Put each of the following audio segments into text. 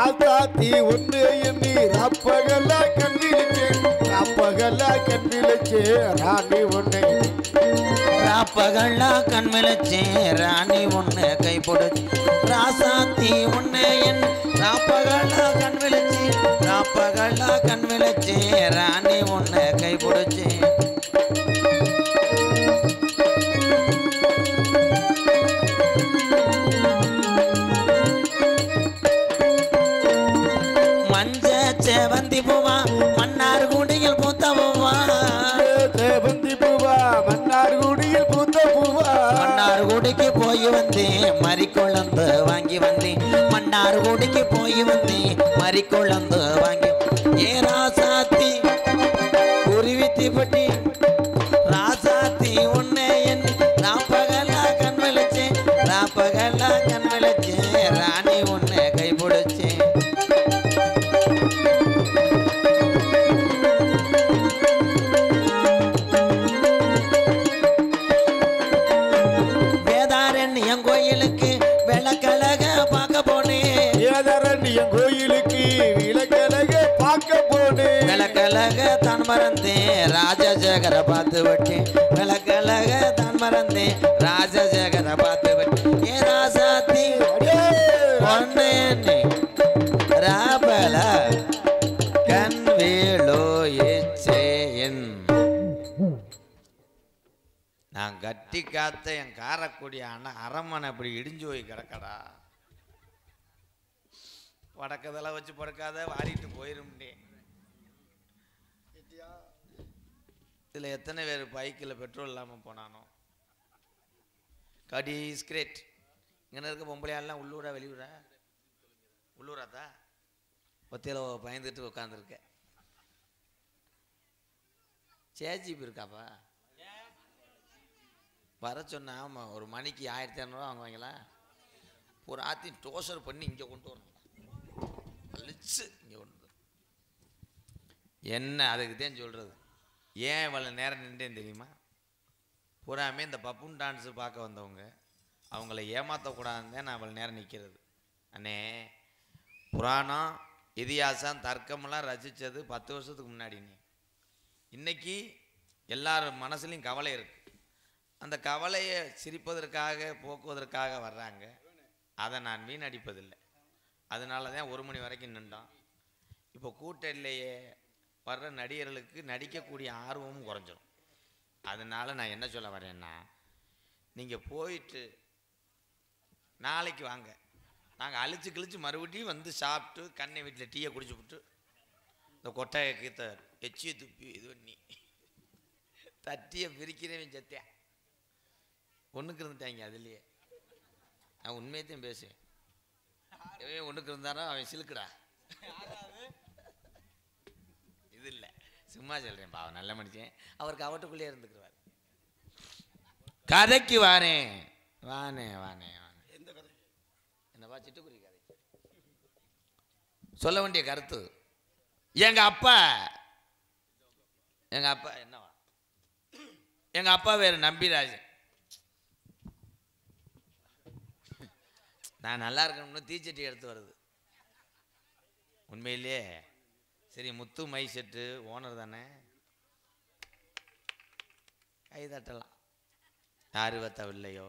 ராசாத்தி ஒன்று எண்ணி ராப்பகலா கண்விழிச்சேன் ராப்பகலா கண்விழிச்சேன் ராணி ஒன்னை ராப்பகலா கண்விழிச்சேன் ராணி ஒன்னு கைப்பிடிச்சு ராசாத்தி ஒன்னு என் ராப்பகலா கண்விழிச்சேன் ராப்பகலா கண்விழிச்சேன் ராணி ஒன்னு கைப்பிடிச்சேன் சேவந்தி பூவா மன்னார் குடியில் பூத்த பூவா சேவந்தி பூவா மன்னார் குடியில் பூத்த பூவா மன்னார் குடிக்கு போய் வந்தேன் மறிக்குழந்து வாங்கி வந்தேன் மன்னார் குடிக்கு போய் வந்தேன் மறிக்குழந்து வாங்கி ஏ ராசாத்தி குருவித்தி பட்டி ராசாத்தி உன்னை என் ராப்பகலா கண் விழிச்சேன் ராப்பகலா கண் விழிச்சேன் ராணி உன்னை கைப்பிடிச்சேன் கோயிலுக்கு விளக்கழக பார்க்க போனேன் ஏதரண்யம் கோயிலுக்கு விளக்கழக பார்க்க போனேன் விளக்கழக தான் மறந்தேன் ராஜசேகர பார்த்து விட்டேன் விளக்கழக தான் மறந்தேன் ராஜசேகர பார்த்து விட்டேன் ஏ ராசாத்தி பொன்னேன்னு ராபல கண் வேளோ ஏச்சேன் நான் கட்டி காத்த என் காரக்குடி அரமனை இப்படி இடிஞ்சு போய் கிடக்கடா வடக்கதெல்லாம் வச்சு படுக்காத வாரிட்டு போயிருந்தே இதில் எத்தனை பேர் பைக்கில் பெட்ரோல் இல்லாமல் போனானோ கடி ஸ்கிரேட் இங்கே இருக்க பொம்பளையாலாம் உள்ளூரா வெளியூரா உள்ளூராத்தா ஒத்தையில் பயந்துட்டு உட்காந்துருக்க சேஜிபி இருக்காப்பா வர சொன்னா ஆமாம் ஒரு மணிக்கு 1200 வாங்குவாங்களா ஒரு ஆத்தி டோசர் பண்ணி இங்கே கொண்டு வரணும் அழிச்சு இங்கே கொண்டு என்ன அதுக்கு தான் சொல்கிறது ஏன் இவ்வளோ நேரம் நின்றேன்னு தெரியுமா பூராமே இந்த பப்புன் டான்ஸு பார்க்க வந்தவங்க அவங்கள ஏமாற்றக்கூடாதுன்னு தான் நான் இவ்வளோ நேரம் நிற்கிறது அண்ணே புராணம் இதிகாசம் தர்க்கமெல்லாம் ரசித்தது 10 வருஷத்துக்கு முன்னாடினே இன்னைக்கு எல்லார் மனசுலையும் கவலை இருக்குது அந்த கவலையை சிரிப்பதற்காக போக்குவதற்காக வர்றாங்க அதை நான் வீணடிப்பதில்லை அதனால தான் 1 மணி வரைக்கும் நின்றோம் இப்போ கூட்டணியிலேயே வர்ற நடிகர்களுக்கு நடிக்கக்கூடிய ஆர்வமும் குறைஞ்சிடும் அதனால் நான் என்ன சொல்ல வரேன்னா நீங்கள் போயிட்டு நாளைக்கு வாங்க நாங்கள் அழிச்சு கிழிச்சு மறுபடியும் வந்து சாப்பிட்டு கண்ணை வீட்டில் டீயை குடிச்சு விட்டு இந்த கொட்டையை கீத்த எச்சியை துப்பி இது பண்ணி தட்டியை பிரிக்கிறவன் சத்தியா ஒன்றுக்கு இருந்துட்டாங்க அதுலேயே நான் உண்மையத்தையும் பேசுவேன் எவன் ஒன்றுக்கு இருந்தாரோ அவன் சிலுக்குடா இது இல்லை சும்மா சொல்கிறேன் பாவம் நல்ல மனுஷன் அவருக்கு அவட்டுக்குள்ளே இருந்துக்குருவார் கதைக்கு வானே வானே வானே வானே எந்த கதை என்னப்பா சிட்டுக்குருவி கதை சொல்ல வேண்டிய கருத்து எங்கள் அப்பா என்னவா எங்கள் அப்பா வேறு நம்பிராஜன் நான் நல்லா இருக்கணும்னு தீச்சட்டி எடுத்து வருது உண்மையிலே சரி முத்து மை செட்டு ஓனர் தானே கை தட்டலாம் யாரு வத்தவில்லையோ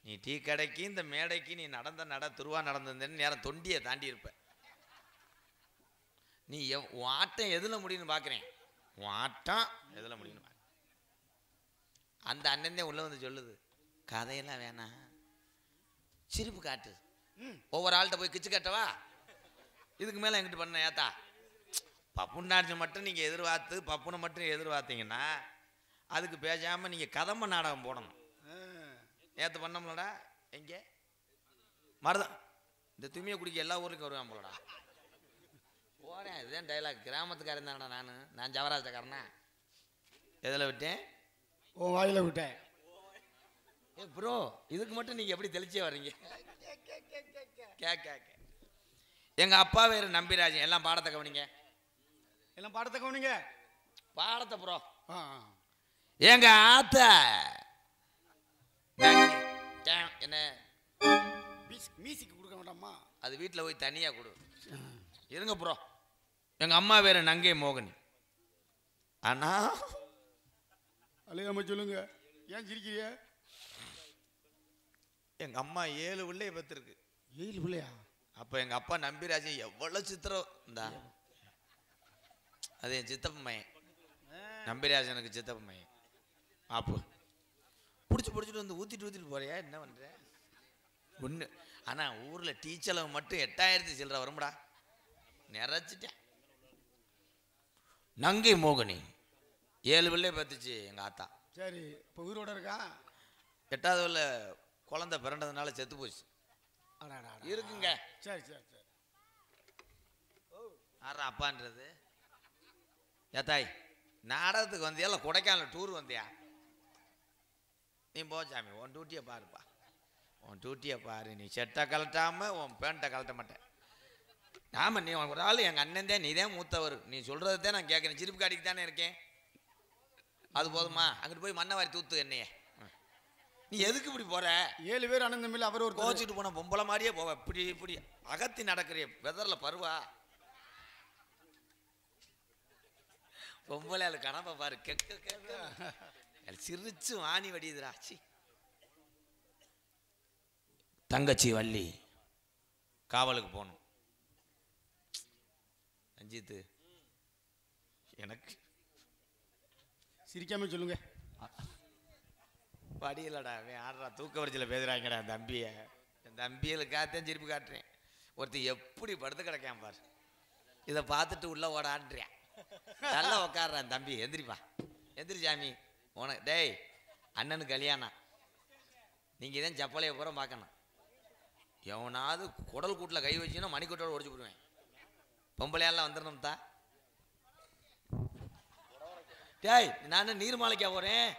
நீ டீ கடைக்கு இந்த மேடைக்கு நீ நடந்த துருவா நடந்ததுன்னு நேரம் தொண்டியை தாண்டி இருப்ப நீ உன் ஆட்டம் எதில் முடியும்னு பார்க்குறேன் உன் ஆட்டம் எதில் முடியும்னு பார்க்குறேன் அந்த அண்ணன் உள்ள வந்து சொல்லுது கதையெல்லாம் வேணாம் சிரிப்பு காட்டு ஒவ்வொரு ஆள்கிட்ட போய் கிச்சு கட்டவா இதுக்கு மேலே எங்கிட்ட பண்ண ஏத்தா பப்புன் டான்ஸ் மட்டும் நீங்கள் எதிர்பார்த்து பப்புனை மட்டும் எதிர்பார்த்தீங்கன்னா அதுக்கு பேசாமல் நீங்கள் கதம்ப நாடகம் போடணும் நேற்று பண்ணோம்லடா எங்கே மருதம் இந்த துணியை குடிக்க எல்லா ஊருக்கும் வருவேன் போலடா போகிறேன் இதுதான் டைலாக் கிராமத்துக்காரன் தானடா நான் ஜவராஜக்காரனா எதில் விட்டேன் ஓ வாயில் விட்டேன் ஏ ப்ரோ இதுக்கு மட்டும் நீங்கள் எப்படி தெளிச்சே வர்றீங்க கேட்க எங்கள் அப்பா வேறு நம்பிராஜன் எல்லாம் பாடத்தை கவனிங்க எல்லாம் பாடத்தை கவனிங்க பாடத்தை ப்ரோ எங்கள் ஆத்த என்ன மியூசிக் கொடுக்க வேண்டாமா? அது வீட்டில் போய் தனியாக கொடு. இருங்க ப்ரோ. எங்கள் அம்மா வேறு நங்கை மோகினி. அண்ணா அழுகாம சொல்லுங்க. ஏன் சிரிக்கிறிய? எங்கள் அம்மா 7 பிள்ளைய பெற்றிருக்கு. 7 பிள்ளையா? அப்போ எங்கள் அப்பா நம்பிராஜன் எவ்வளோ சித்திரம் இந்தா. அது என் சித்தப்ப மையன். நம்பிராஜனுக்கு சித்தப்ப மையன். அப்போ பிடிச்சிட்டு வந்து ஊற்றிட்டு போறியா? என்ன பண்ணுற ஒன்று. ஆனால் ஊரில் டீச்சளவு மட்டும் 8000 சில்லற வரும்டா. நிறைச்சிட்டேன். நங்கை மோகினி 7 பிள்ளைய பார்த்துச்சு எங்கள் ஆத்தா. சரி, இப்போ உயிரோட இருக்கா? 8வது உள்ள குழந்தை பிறந்ததுனால செத்து போச்சு. இருக்குங்க. சரி சரி சரி. ஆறா அப்பான்றது. ஏத்தாய் நாடகத்துக்கு வந்தியா இல்லை கொடைக்கானல் டூர் வந்தியா? நீ போ சாமி, உன் டியூட்டியை பாருப்பா. உன் டியூட்டியை பாரு. நீ செட்டை கலட்டாமல் உன் பேண்ட்டை கலட்ட மாட்டேன். ஆமாம், நீ ஒரு ஆள் எங்கள் அண்ணன் தான். நீ தான் மூத்தவர். நீ சொல்கிறது தான் நான் கேட்குறேன். சிரிப்பு காட்டிக்கு தானே இருக்கேன். அது போதுமா? அங்கிட்டு போய் மண்ணை வாரி தூத்து என்னையே. நீ எதுக்கு இப்படி போற? 7 பேர் அண்ணன் தம்பியில் அவர் ஒரு கோச்சிட்டு போன பொம்பளை மாதிரியே போவ. இப்படி அகத்தி நடக்கிறிய வெதர்ல பருவா. பொம்பளை கணப்பை பாரு. சிரிச்சு வாணி வடியுதுரா. தங்கச்சி வள்ளி காவலுக்கு போகணும். ரஞ்சித்து எனக்கு சிரிக்காம சொல்லுங்க. படியிலடா ஆடுறா. தூக்க வரிச்சியில் பேசுகிறாங்கடா என் தம்பியை. என் தம்பிகளுக்காகத்தான் சிரிப்பு காட்டுறேன். ஒருத்தர் எப்படி படுத்து கிடக்கான் பாரு. இதை பார்த்துட்டு உள்ள ஓடான்றேன். நல்லா உக்காடுறான் தம்பி. எந்திரிப்பா, எந்திரி சாமி. உனக்கு டேய் அண்ணனுக்கு கல்யாணம். நீங்கள் தான் சப்பலையை பூரா பார்க்கணும். எவனாவது குடல் கூட்டில் கை வச்சுன்னா மணிக்கூட்டோடு உடச்சு போடுவேன். பொம்பளையாலாம் வந்துடணும் தான். டேய் நான் நீர்மாலைக்கா போகிறேன்.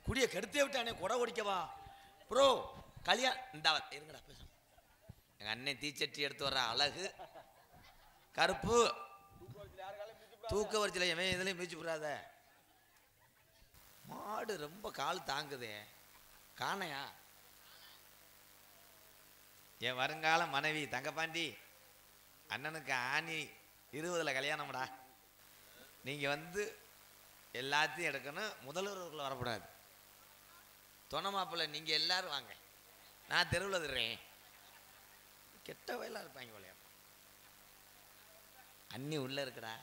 குடியை கெடுத்தே விட்டானே, குடை ஒடிக்கவா ப்ரோ? கல்யாணம் இந்த இருங்கடா பேச. எங்கள் அண்ணன் தீச்சட்டி எடுத்து வர்ற அழகு கருப்பு தூக்க வரிச்சில எவன் இதுலையும் மீச்சு விடாத. மாடு ரொம்ப கால் தாங்குதே. காணையா என் வருங்கால மனைவி தங்கப்பாண்டி. அண்ணனுக்கு ஆணி 20 கல்யாணம்டா. நீங்கள் வந்து எல்லாத்தையும் எடுக்கணும். முதல்வர்கள் வரக்கூடாது. தொண மாப்பிள்ளை நீங்கள் எல்லாரும் வாங்க. நான் தெருவில் தர்றேன். கெட்ட வயலாக இருப்பாங்க போலையா. அண்ணி உள்ள இருக்குடா.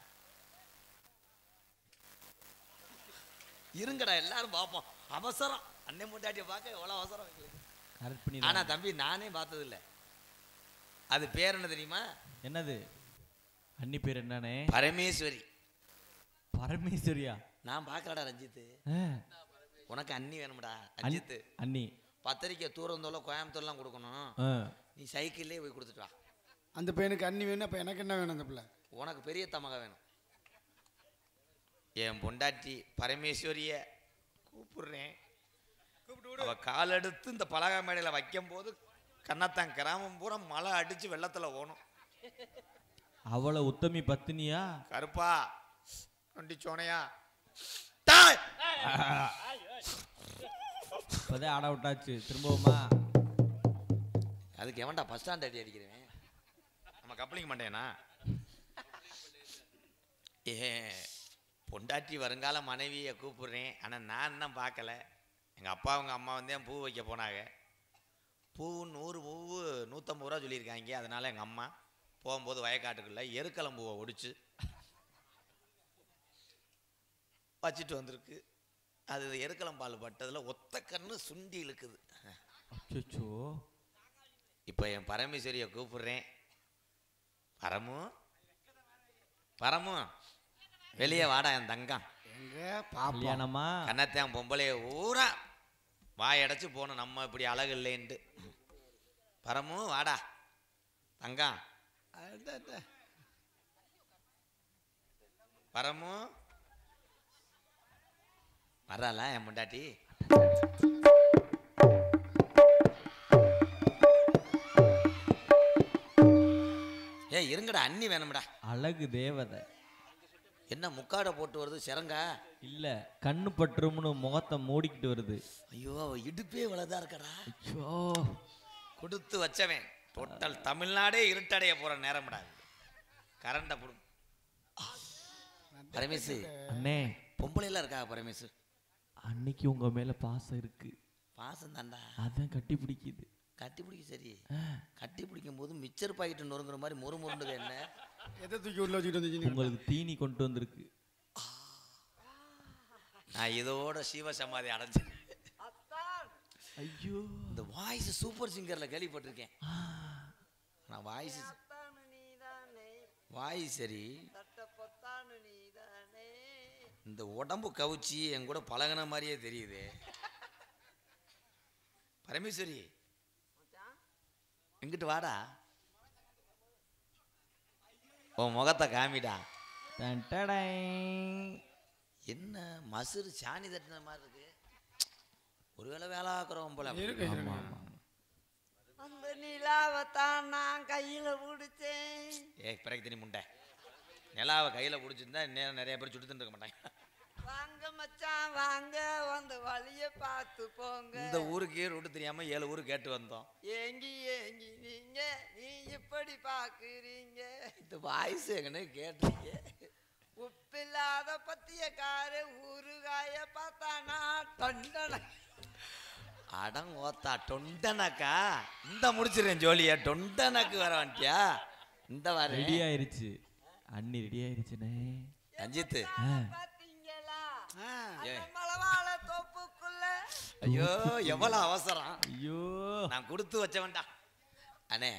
இருங்கடா எல்லாரும் பார்ப்போம். அவசரம். அண்ணன் முட்டாட்டியை பார்க்க எவ்வளோ அவசரம் எங்களுக்கு. ஆனால் தம்பி நானே பார்த்ததில்லை. அது பேர் என்ன தெரியுமா? என்னது? அண்ணி பேர் என்னன்னே? பரமேஸ்வரி. பரமேஸ்வரியா? நான் பார்க்கலடா ரஞ்சித்து. உனக்கு அண்ணி வேணும்டா ரஞ்சித்து. அண்ணி பத்திரிக்கை தூரந்தோல கோயம்புத்தூர்லாம் கொடுக்கணும். நீ சைக்கிள்லேயே போய் கொடுத்துட்டு வா. அந்த பையனுக்கு அண்ணி வேணும். அப்போ எனக்கு என்ன வேணும்? அந்த பிள்ளை உனக்கு பெரிய தமக வேணும். என் பொண்டாட்டி பரமேஸ்வரிய கூப்பிடுறேன். அவ கால் எடுத்து இந்த பலகா மேடையில் வைக்கும் போது கண்ணத்தான் கிராமம் பூரா மழை அடிச்சு வெள்ளத்துல ஓணும். அவளை உத்தமி பத்தினியா? கருப்பா நொண்டி சோனையா இப்பதான் ஆட விட்டாச்சு. திரும்பவுமா? அதுக்கு எவன்டா பஸ் ஸ்டாண்ட் அடி அடிக்கிறேன். நம்ம கப்பலிங்க மாட்டேனா? ஏ பொண்டாட்டி வருங்கால மனைவியை கூப்பிடுறேன். ஆனால் நான் தான் பார்க்கல. எங்கள் அப்பா அவங்க அம்மா வந்து பூ வைக்க போனாங்க. பூ 100 பூவு 150 ரூபா சொல்லியிருக்காங்க. அதனால் எங்கள் அம்மா போகும்போது வயக்காட்டுக்குள்ளே எருக்களம்பூவை ஒடிச்சு வச்சுட்டு வந்திருக்கு. அது எருக்களம்பால் பட்டதில் ஒத்த கண்ணு சுண்டி இழுக்குது. அச்சோ. இப்போ என் பரமேஸ்வரியை கூப்பிடுறேன். பரமு பரமு வெளியே வாடா என் தங்கம். எங்க பாப்பா கல்யாணமா? கண்ணத்தான் பொம்பளைய ஊரா வாயடைச்சு போகணும். நம்ம இப்படி அழகு இல்லைன்ட்டு. பரமு வாடா தங்கம். பரமு வர்றாளா என் முண்டாட்டி? ஏ இருங்கடா அண்ணி வேணும்டா. அழகு தேவதை. என்ன முக்காடை போட்டு வருது சிறங்கா? இல்ல கண்ணு பற்றும்னு முகத்தை மூடிக்கிட்டு வருது. ஐயோ அவ இடுப்பே இவ்வளவுதான் இருக்கடா. ஐயோ கொடுத்து வச்சவன் டோட்டல் தமிழ்நாடே இருட்டடைய போற நேரம்டா. கரண்ட புடு. பரமேசு அண்ணே பொம்பளை எல்லாம் இருக்கா பரமேசு? அன்னைக்கு உங்க மேல பாசம் இருக்கு. பாசம் தாண்டா. அதான் கட்டி பிடிக்குது. கட்டி பிடிக்க சரி. கட்டி பிடிக்கும் போது மிச்சர் பாக்கெட் நொறுங்குற மாதிரி மொறு மொறுண்டது என்ன? எதை தூக்கி உள்ள வச்சுட்டு வந்து உங்களுக்கு தீனி கொண்டு வந்திருக்கு. நான் இதோட சிவ சமாதி அடைஞ்சேன். ஐயோ இந்த வாய்ஸ் சூப்பர் சிங்கர்ல கேள்விப்பட்டிருக்கேன். நான் வாய்ஸ் சரி. இந்த உடம்பு கவுச்சி என் கூட பழகின மாதிரியே தெரியுது. பரமேஸ்வரி எங்கிட்டு வாடா, உன் முகத்தை காமிடா. என்ன மசுறு சாணி தட்டின மாதிரி இருக்கு? ஒருவேளை வேலை ஆக்குறோம் போல. அந்த நிலாவைத்தான் நான் கையில பிடிச்சேன். பிறகு தினி முண்டை நிலாவை கையில பிடிச்சிருந்தா நேரம் நிறைய பேர் சுட்டு இருக்க மாட்டாங்க. வாங்க மச்சான் வாங்க, வந்து வழிய பார்த்து போங்க. இந்த ஊருக்கு ரூட்டு தெரியாம 7 ஊருக்கு கேட்டு வந்தோம். ஏங்கி ஏங்கி நீங்க நீ இப்படி பாக்குறீங்க. இந்த வாய்ஸ் எங்கன்னு கேட்டீங்க. உப்பில்லாத பத்தியக்கார ஊறுகாய பார்த்தானா தொண்டன அடம் ஓத்தா டொண்டனக்கா. இந்த முடிச்சிருக்கேன் ஜோலியா. டொண்டனக்கு வர வந்துட்டியா? இந்த வர ரெடி ஆயிருச்சு. அண்ணி ரெடி ஆயிருச்சுனே. ரஞ்சித் பாத்தீங்களா மலவாழ தோப்புக்குள்ள? ஐயோ எவ்வளவு அவசரம். ஐயோ நான் கொடுத்து வச்சவன்டா. அண்ணே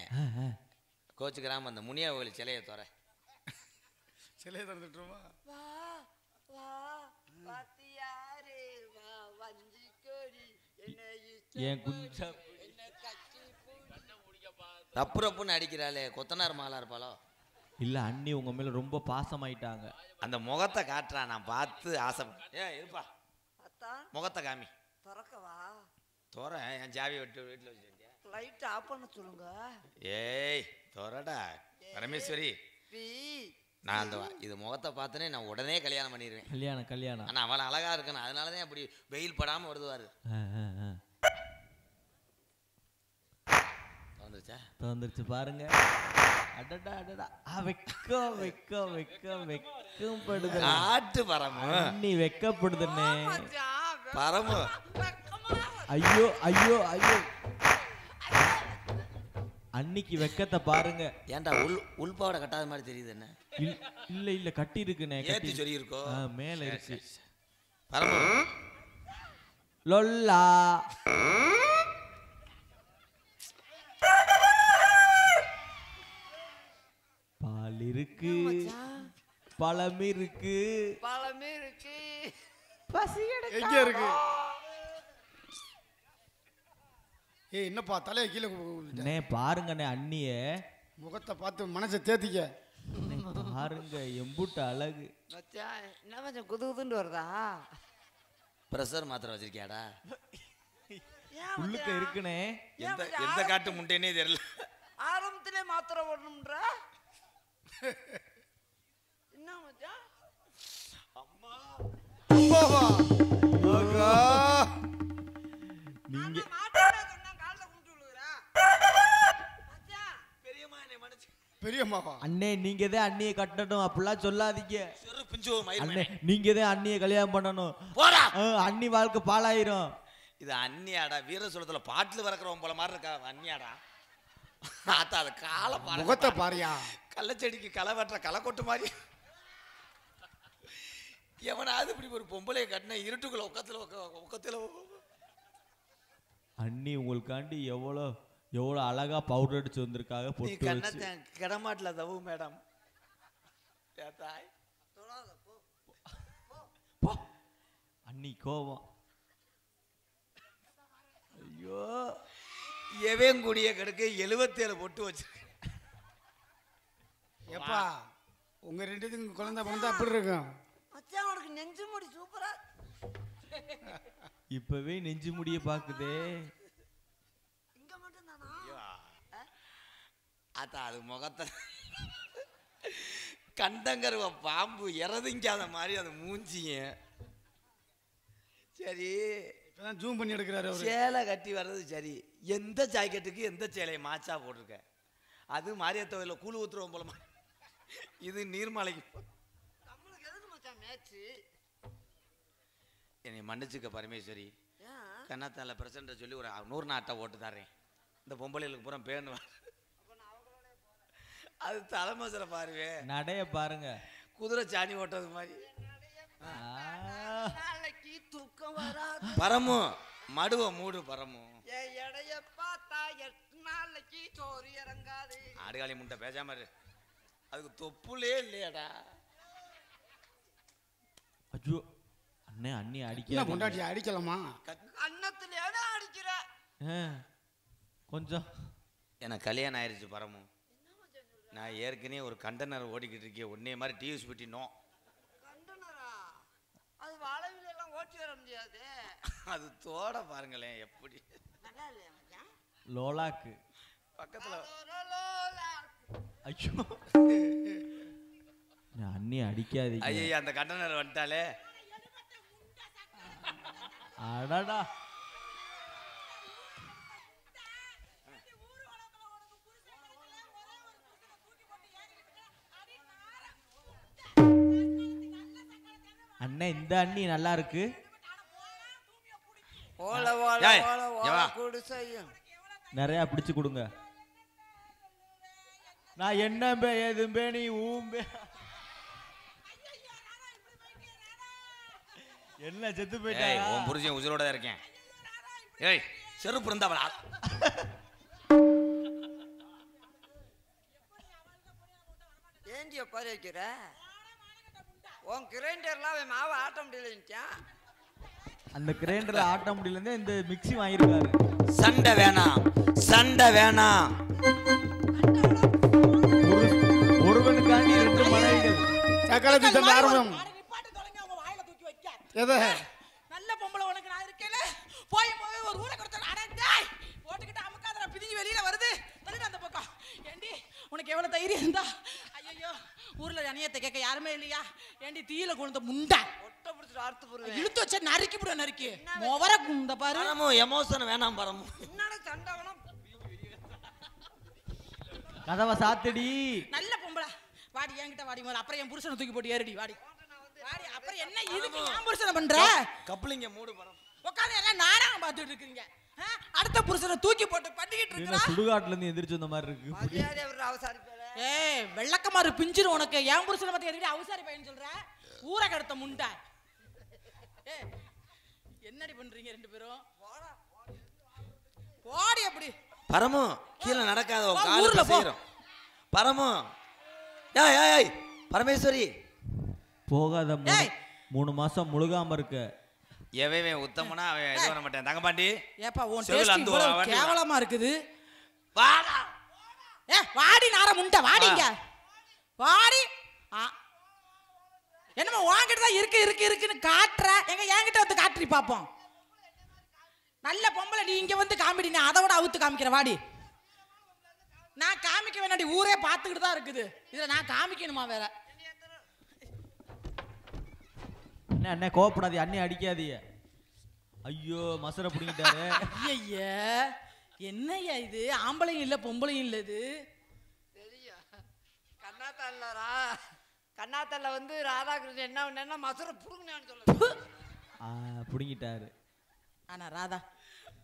கோச்சுக்கிறாம அந்த முனியா கோயில் சிலையை தோற. சிலையை திறந்துட்டுருமா? வா வா பாத்தியாரே வா வஞ்சி கோரி என் குஞ்சா ரப்பு ரப்புன்னு அடிக்கிறாளே, கொத்தனார் மாலா இருப்பாளோ? இல்ல அண்ணி உங்க மேல ரொம்ப பாசமாயிட்டாங்க. அந்த முகத்தை காட்டுறா, நான் பார்த்து ஆசை. இருப்பா அத்தான் முகத்தை காமி. திறக்கவா? தோற என் சாவியை விட்டு வீட்டில் வச்சுருக்கேன். லைட் ஆஃப் பண்ண சொல்லுங்க. ஏய் தோறடா பரமேஸ்வரி. நான் அந்த இது முகத்தை பார்த்தனே நான் உடனே கல்யாணம் பண்ணிடுவேன். கல்யாணம் ஆனால் அவளை அழகா இருக்கணும். அதனாலதான் அப்படி வெயில் படாம வருதுவாரு. வந்துருச்சு பாருங்க. அடடா அடடா வெக்கம் வெக்கம் வெக்கம் வெக்கம் படுது. ஆட்டு பரமு அண்ணி வெக்கப்படுதுன்னே. பரமு ஐயோ ஐயோ ஐயோ அன்னிக்கு வெக்கத்தை பாருங்க. ஏன்டா உள்பாவோட கட்டாத மாதிரி தெரியுது என்ன? இல்ல இல்ல கட்டி இருக்குண்ணே. ஏத்தி சொல்லி இருக்கோ மேல இருக்கு. பரமு லொல்லா பால் இருக்கு, பழம் இருக்கு, பழமே இருக்கு. பசி எங்க இருக்கு? ஏய் என்னப்பா தலையை கீழே அண்ணே பாருங்கண்ணே அண்ணிய முகத்தை பார்த்து மனசை தேத்திக்க. பாருங்க எம்புட்டு அழகு. மச்சான் என்ன மச்சான் குது குதுன்னு வருதா? பிரஷர் மாத்திரை வச்சிருக்கியாடா? உள்ளுக்க இருக்குனே. எந்த காட்டு முட்டைனே தெரியல. ஆரம்பத்திலே மாத்திரை போடணும்ன்ற என்ன மச்சான்? அம்மாவா ஆகா நீங்க மாத்திரை சொன்னா கால்ல குஞ்சு விழுகுறா. மச்சான் பெரியம்மா என்னை மன்னிச்சு. பெரியம்மாவா? அண்ணே நீங்க தான் அண்ணியை கட்டணும் அப்படிலாம் சொல்லாதீங்க. சிறு பிஞ்சு அண்ணே நீங்க தான் அண்ணியை கல்யாணம் பண்ணணும். போடா. அண்ணி வாழ்க்கை பாழாயிரும். இது அண்ணியாடா? வீர சொல்லத்துல பாட்டுல வரக்கிறவன் போல மாதிரி இருக்கா அண்ணியாடா? ஆத்தா அது காலை பாரு, முகத்தை பாரியா. கள்ளச்செடிக்கு களை வெட்டுற களை கொட்டு மாதிரி. எவனாவது இப்படி ஒரு பொம்பளையை கட்டின இருட்டுக்குள்ள உக்கத்துல அண்ணி உங்களுக்காண்டி எவ்வளோ எவ்வளோ அழகா பவுடர் அடிச்சு வந்திருக்காங்க. நீ பொட்டு வச்சு கண்ணத்தை கிடமாட்டல தவு மேடம். தாய் தொடாத போ. போ. அண்ணி கோவம். ஐயோ எவன் கூடிய கடுக்க 77 பொட்டு வச்சிருக்க. எப்பா உங்க ரெண்டுத்துக்கும் குழந்தை பிறந்தா அப்படி இருக்கும். மச்சான் உனக்கு நெஞ்சு முடி சூப்பரா. இப்பவே நெஞ்சு முடிய பாக்குதே. இங்க மட்டும் தானா? ஆத்தா அது முகத்தை கண்டங்கருவ பாம்பு இறதுங்காத மாதிரி அது மூஞ்சிய. சரி இப்பதான் ஜூம் பண்ணி எடுக்கிறாரு அவரு. சேலை கட்டி வர்றது சரி, எந்த ஜாக்கெட்டுக்கு எந்த சேலையை மாச்சா போட்டிருக்க? அது மாரியத்தவையில் கூழு ஊத்துருவோம் போலமா, இது நீர்மலைக்கு. நம்மளுக்கு எதுக்கு மச்சான் மேட்ச்சு? என்னை மன்னிச்சுக்க பரமேஸ்வரி, கண்ணாத்தால பிரசண்ட சொல்லி ஒரு 100 நாட்டை ஓட்டு தர்றேன். இந்த பொம்பளைகளுக்கு பூரா பேணுவா. அது தலைமசல பாருவே, நடைய பாருங்க. குதிரை சாணி ஓட்டுறது மாதிரி. நாளைக்கு தூக்கம் வராது. பரமு மடுவ மூடு பரமு. என் எடைய பார்த்தா 8 நாளைக்கு சோறு இறங்காது. ஆடுகாலி முட்டை பேசாம இரு, அதுக்கு தொப்புலே இல்லையாடா. ஐயோ அண்ணே, அண்ணி என்ன அடிக்க பொண்டாட்டி அடிக்கலாமா? அன்னத்துல அடிக்கிற கொஞ்சம். எனக்கு கல்யாணம் ஆயிடுச்சு பரமு. நான் ஏற்கனவே ஒரு கண்டனர் ஓடிக்கிட்டு இருக்கேன், உன்னைய மாதிரி டிவி ஸ்பிட்டினோம். கண்டனரா? அது வளைவில் எல்லாம் ஓட்டி வர முடியாது. அது தோட பாருங்களேன் எப்படி. நல்லா இல்லையா மச்சான்? லோலாக்கு பக்கத்துல. ஐயோ அண்ணி அடிக்காதீங்க. ஐயா அந்த கண்டனர் வந்துட்டாலே. அடடா அண்ணே, இந்த அண்ணி நல்லா இருக்கு. ஓல ஓல ஏய், ஓல ஓல ஏவா. குடிசையும். நிறைய பிடிச்சு கொடுங்க. நான் என்ன ஏதும்பே நீ ஊம்பே. என்ன செத்து போயிட்டா? ஏய், உன் புருஷன் உயிரோட தான் இருக்கேன். ஏய், செருப்பு இருந்தா ஏண்டிய பாரு வைக்கிற உன் கிரைண்டர்லாம் அவன் மாவை ஆட்ட முடியலன்ட்டான். அந்த கிரைண்டர்ல ஆட்ட முடியல, இந்த மிக்ஸி வாங்கிருக்காரு. சண்டை வேணாம், சண்டை வேணாம். ஒருவனுக்காண்டி 2 மனைவிகள். சக்கலத்தி தந்த ஆரம்பம் எதை? நல்ல பொம்பளை உனக்கு நான் இருக்கேல, போய் போய் ஒரு ஊரை கொடுத்த அடங்காய் போட்டுக்கிட்டு அமுக்காதடா, பிதிங்கி வெளியில வருது, தள்ளிட்டு அந்த பக்கம். ஏண்டி உனக்கு எவ்வளவு தைரியம் இருந்தா? ஐயோ ஊர்ல அநியத்தை கேட்க யாருமே இல்லையா? ஏண்டி தீயில கொண்டு முண்டை ஒட்ட பிடிச்சிட்டு அறுத்து போடுவேன். இழுத்து வச்ச நறுக்கி விட நறுக்கி மொவர குந்த பாரு. பரமு எமோஷன் வேணாம் பரமு. என்னடா சண்டை வேணும்? கதவை சாத்தடி. நல்ல பொம்பளை வாடி, என்கிட்ட வாடி முதல்ல, அப்புறம் என் புருஷனை தூக்கி போட்டு ஏறடி வாடி வாடி. அப்புறம் என்ன இதுக்கு நான் புருஷனை பண்ற? கப்ளிங்க மூடு பரமு. உட்காந்து எல்லாம் நாடகம் பார்த்துட்டு இருக்கீங்க. அடுத்த புருஷனை தூக்கி போட்டு பண்ணிக்கிட்டு என்ன இருக்கா? சுடுகாட்டுல இருந்து எந்திரிச்சு வந்த மாதிரி இருக்கு. மரியாதை அவர் அவசாரிப்பேன். ஏய் வெள்ளக்கமாறு பிஞ்சிரு உனக்கு. என் புருஷனை பத்தி எதுக்கிட்ட அவசாரி பையன் சொல்ற? ஊரை கடத்த முண்டை. ஏய் என்னடி பண்றீங்க 2 பேரும்? போடி அப்படி. பரமு கீழே நடக்காத, வா, காலு ஊர்ல போ. பசிக்கிறோம். பரமு ஏய் ஏய் ஏய் பரமேஸ்வரி போகாத. ஏய். 3 மாசம் முழுகாம இருக்க. எவன் உத்தமனா அவன் இது பண்ண மாட்டேன். தங்கப்பாண்டி ஏப்பா உன் செவில டேஸ்ட் அந்த இவ்வளவு வாட்டி கேவலமா இருக்குது. வாடா. ஏ வாடி நார முண்டை வாடிங்க. வாடி. என்னமா வாங்கிட்டு தான் இருக்கு இருக்கு இருக்குன்னு காட்டுற. எங்க என்கிட்ட வந்து காட்டுறி பாப்போம். நல்ல பொம்பளை நீ இங்க வந்து காமிடி, நான் அதை விட அவுத்து காமிக்கிற வாடி. நான் காமிக்க வேணாடி, ஊரே பார்த்துக்கிட்டு தான் இருக்குது. இதுல நான் காமிக்கணுமா வேற? அண்ணே அண்ணே கோவப்படாதீ, அண்ணே அடிக்காதீங்க. ஐயோ மசரை பிடிங்கிட்டாரு. ஐயா என்னய்யா இது? ஆம்பளையும் இல்ல பொம்பளையும் இல்ல இது. தெரியும் கண்ணாத்தல்லரா. கண்ணாத்தல்ல வந்து ராதாகிருஷ்ணன் என்ன பண்ணா மசுரை புடுங்கினான்னு சொல்ல பிடிங்கிட்டாரு. ஆனா ராதா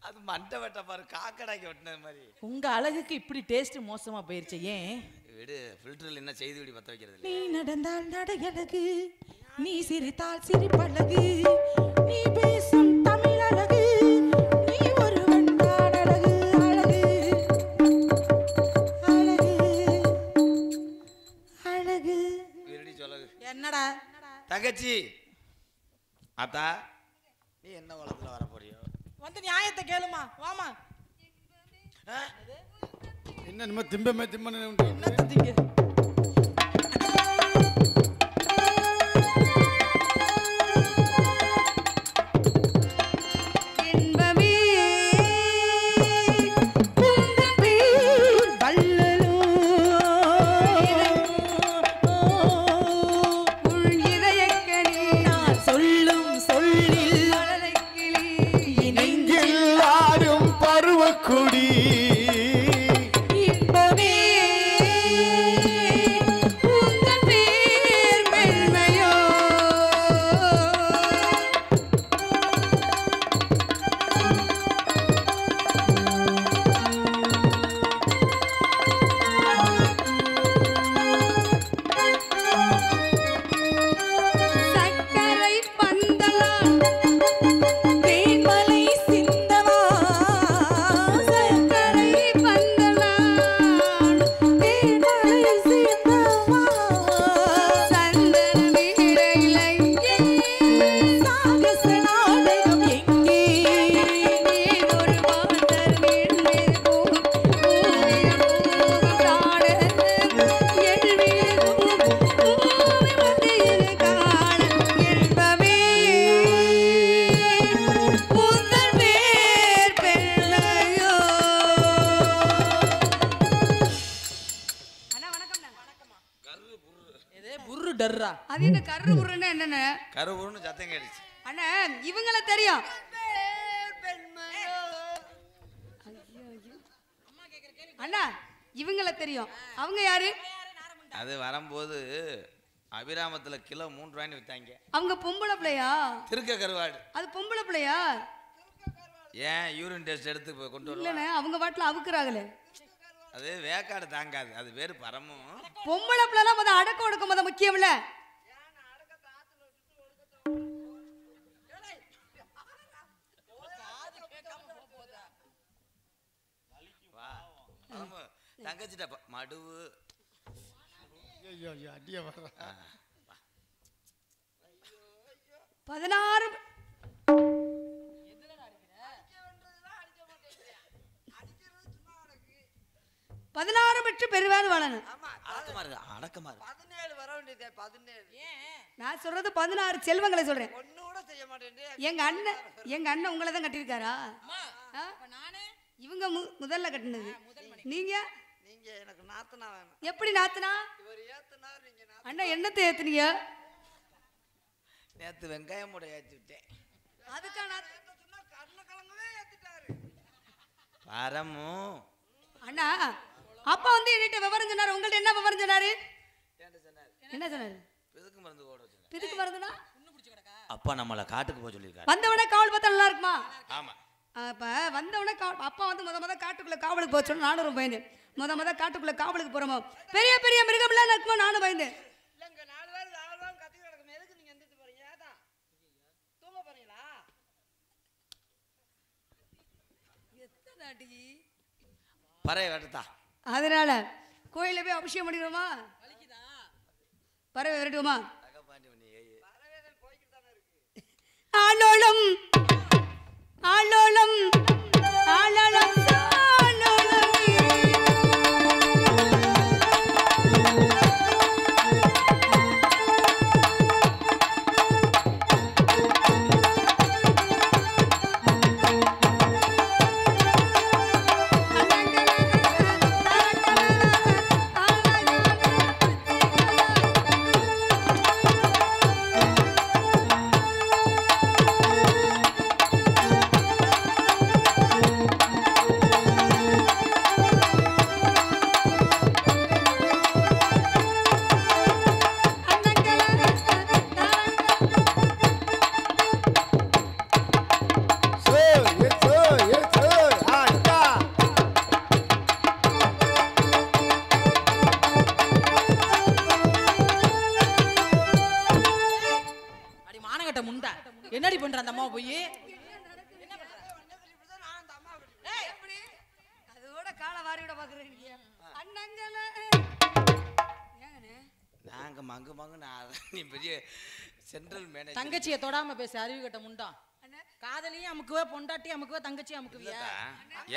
அது மண்டை வெட்ட பாரு, காக்கடாக்கி வெட்டினது மாதிரி. உங்க அழகுக்கு இப்படி டேஸ்ட் மோசமா போயிருச்சு. ஏன் விடு, ஃபில்டர்ல என்ன செய்தி விடி பத்த வைக்கிறது நீ இல்லை. நடந்தால் நடையழகு, நீ சிரித்தால் சிரிப்பழகு, நீ பேசும் தமிழ் அழகு, நீ ஒருவன் தான் அழகு அழகு அழகு அழகு. விருடி சொல்லு. என்னடா தங்கச்சி அத்தா, நீ என்ன உலகத்துல வர போறியோ? வந்து நியாயத்தை கேளுமா, வாமா. என்ன நம்ம திம்பமே திம்பன்னு என்னத்த திங்க? டர்ரா. அது என்ன கரு உருன்னா என்னன்னு கருவுன்னு சத்தம் கேட்டுச்சு. அண்ணா இவங்கள தெரியும். அண்ணா இவங்கள தெரியும். அவங்க யாரு? அது வரும்போது அபிராமத்துல கிலோ 3 ரூபாய்னு வித்தாங்க. அவங்க பொம்பளை பிள்ளையா? திருக்க கருவாடு. அது பொம்பளை பிள்ளையா? ஏன் யூரின் டெஸ்ட் எடுத்து கொண்டு வரல? இல்லண்ணே அவங்க பாட்டுல அவுக்குறாங்களே. அது வேக்காடு தாங்காது. அது வேறு பரமும். பொம்பளை பிள்ளைலாம் முத அடக்க ஒடுக்க முத முக்கியம்ல. தங்கச்சிட்ட மடுவு. ஐயோ ஐயோ அடிய வர 16 பெற்று பெருவாறு வாழணும். அடக்கமா இருக்கு. 17 வர வேண்டியதே 17. நான் சொல்றது 16 செல்வங்களை சொல்றேன். ஒண்ணு கூட செய்ய மாட்டேன். எங்க அண்ணன் உங்களை தான் கட்டியிருக்காரா? இவங்க முதல்ல கட்டினது. நீங்க எனக்கு நாத்தனா வேணும். எப்படி நாத்தனா? இவர் ஏத்துனார், நீங்க அண்ணா என்னத்தை ஏத்துனீங்க? நேத்து வெங்காயம் மூட ஏத்தி விட்டேன். அதுக்கா கண்ணக்கிழங்கவே ஏத்திட்டாரு. பரமு அண்ணா அப்பா வந்து என்கிட்ட விவரம் சொன்னாரு. உங்கள்ட்ட என்ன விவரம் சொன்னாரு? என்ன சொன்னாரு? பிதுக்கு மருந்து ஓட வச்சிருக்கேன். பிதுக்கு மருந்துனா அப்பா நம்மள காட்டுக்கு போக சொல்லிருக்காரு. வந்தவனே காவல் பார்த்தா நல்லா இருக்குமா? ஆமா. அப்ப வந்தவனே அப்பா வந்து முத காட்டுக்குள்ள காவலுக்கு போக சொன்னா நானும் பயந்தேன். முத காட்டுக்குள்ள காவலுக்கு போறோமோ பெரிய பெரிய மிருகம்லாம் இருக்குமோ நானும் பயந்தேன். இல்லங்க 4 பேர் கத்தி கிடக்கும். எதுக்கு நீங்க எந்திரிச்சு போறீங்க? ஏதான் தூங்க போறீங்களா? எத்தனை அடி பறைய வெட்டதா. அதனால கோயில போய் அபிஷேகம் பண்ணிடுவோமா? பறவை விரட்டுவோமா? ஆலோலம் ஆலோலம் ஆலோலம் என்னடி பண்ற அந்த அம்மா போய்? அதோட கால வாரியோட பாக்குறீங்க. அண்ணங்கள நாங்க மங்கு நீ பெரிய சென்ட்ரல் மேனேஜர். தங்கச்சியை தொடாம பேச அறிவு கட்ட முண்டா. காதலியும் அமுக்குவே, பொண்டாட்டி அமுக்குவே, தங்கச்சி அமுக்குவியா?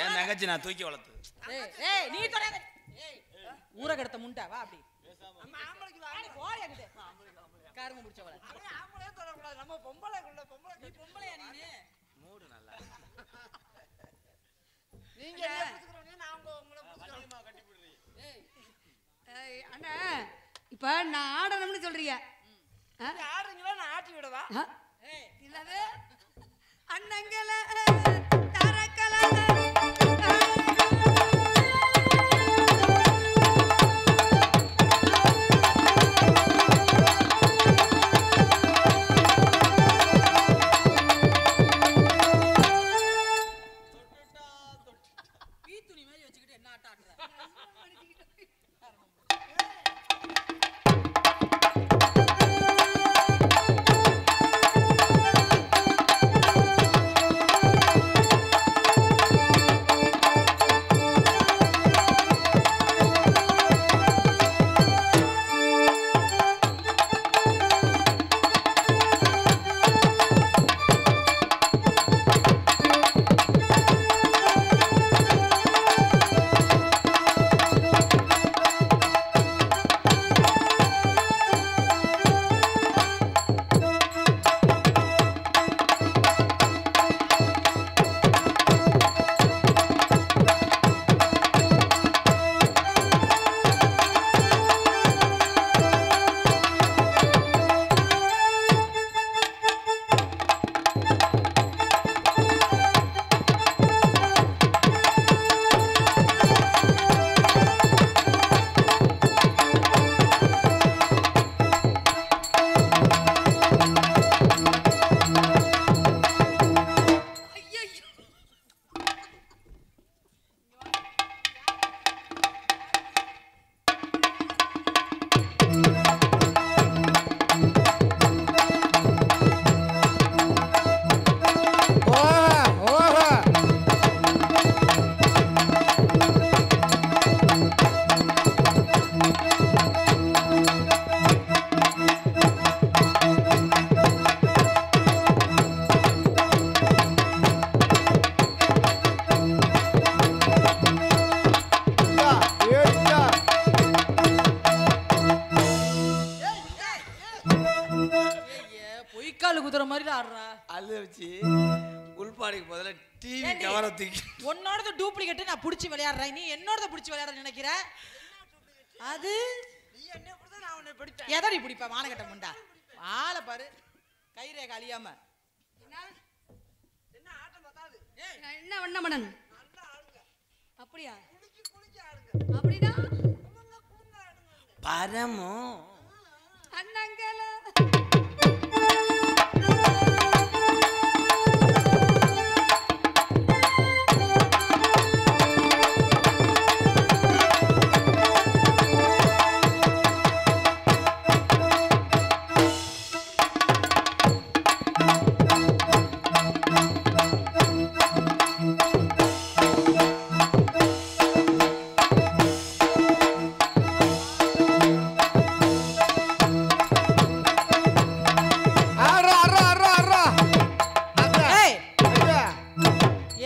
ஏன் தங்கச்சி நான் தூக்கி வளர்த்து. ஏய் நீ தொடாத. ஏய் ஊர கடத்த முண்டா வா அப்படி. அம்மா ஆம்பளைக்கு வா. போறியா கிட்ட. காரங்க முடிச்சவள. ஆம்பளையே தொட கூடாது. நம்ம பொம்பளைக்குள்ள பொம்பளை. நீ பொம்பளையா நீ? மூடு நல்லா. நீங்க என்ன புடிச்சுக்கறீங்க? நான் உங்களை புடிச்சுக்கறேன். கட்டி போடுறீங்க. ஏய் அண்ணா இப்ப நான் ஆடணும்னு சொல்றீங்க. நீங்க ஆடுறீங்களா? நான் ஆட்டி விடவா? ஏய் இல்லவே அண்ணங்கள தரக்கல அது வச்சு உள்பாடிக்கு பதிலா டிவி கவரை தூக்கி உன்னோடது டூப்ளிகேட் நான் புடிச்சு விளையாடுறேன், நீ என்னோடத புடிச்சு விளையாட நினைக்கிற? அது நீ என்ன பிடிச்சா நான் உன்னை பிடிப்பேன். எதடி பிடிப்ப மானகட்ட முண்டா? ஆளை பாரு, கைரேகை அழியாம. என்ன ஆட்டம் பத்தாது. நான் என்ன பண்ண பண்ணணும்? நல்லா ஆடுங்க. அப்படியா? குளிச்சு ஆடுங்க. அப்படின்னா குழுங்க ஆடுங்க. பரமோ அண்ணங்கள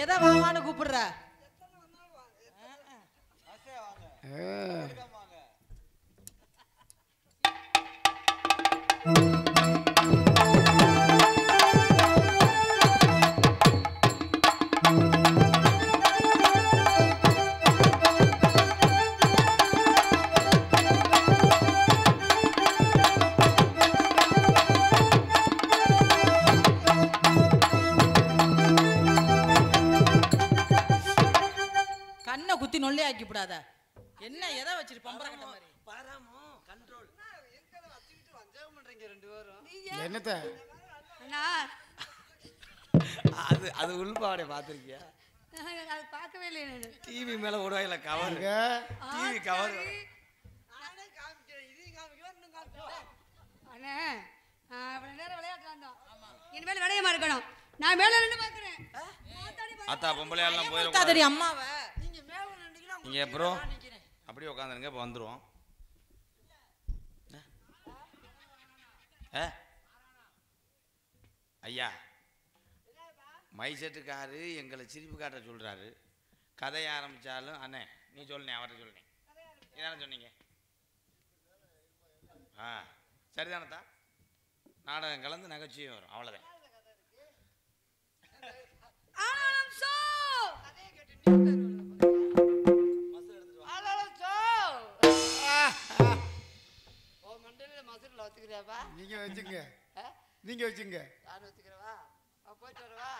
எதை வாமான்னு கூப்பிடுற? கண்ணை குத்தி நொல்லே ஆக்கி விடாத. என்ன எதை வச்சிரு பம்பர கட்ட மாதிரி? பரமோ கண்ட்ரோல் எங்கட வச்சிட்டு வஞ்சகம் பண்றீங்க ரெண்டு பேரும். என்னத்த அண்ணா அது அது உள்பாவடை பார்த்துருக்கியா? அது பார்க்கவே இல்லை நான். டிவி மேல ஓடுவாயில கவர் இங்க டிவி கவர் நானே காமிக்கிறேன். இதையும் காமிக்கிறேன், இன்னும் காமிக்கிறேன். அண்ணே இவ்வளவு நேரம் விளையாட்டு வந்தோம், இனிமேல் விளையமா இருக்கணும். நான் மேல நின்று பார்க்கிறேன். அத்தா பொம்பளை எல்லாம் தாத்தடி அம்மாவை நீங்க மேல நின்னீங்கன்னா நீங்க ப்ரோ அப்படியே உட்காந்துருங்க. இப்போ வந்துருவோம். ஐயா மைசெட்டுக்காரு எங்களை சிரிப்பு காட்ட சொல்றாரு. கதையை ஆரம்பிச்சாலும் அண்ணே நீ சொல்லுனே அவர்கிட்ட சொல்லுனே இதானே சொன்னீங்க. சரிதானத்தா? நாடகம் கலந்து நகைச்சுவையும் வரும், அவ்வளோதான். ஆனாலும் சோ மண்டல மசூரில் வச்சுக்கிறியாப்பா? நீங்க வச்சுங்க, நீங்க வச்சுங்க. நான் வச்சுக்கிறவா? போயிட்டு வரவா?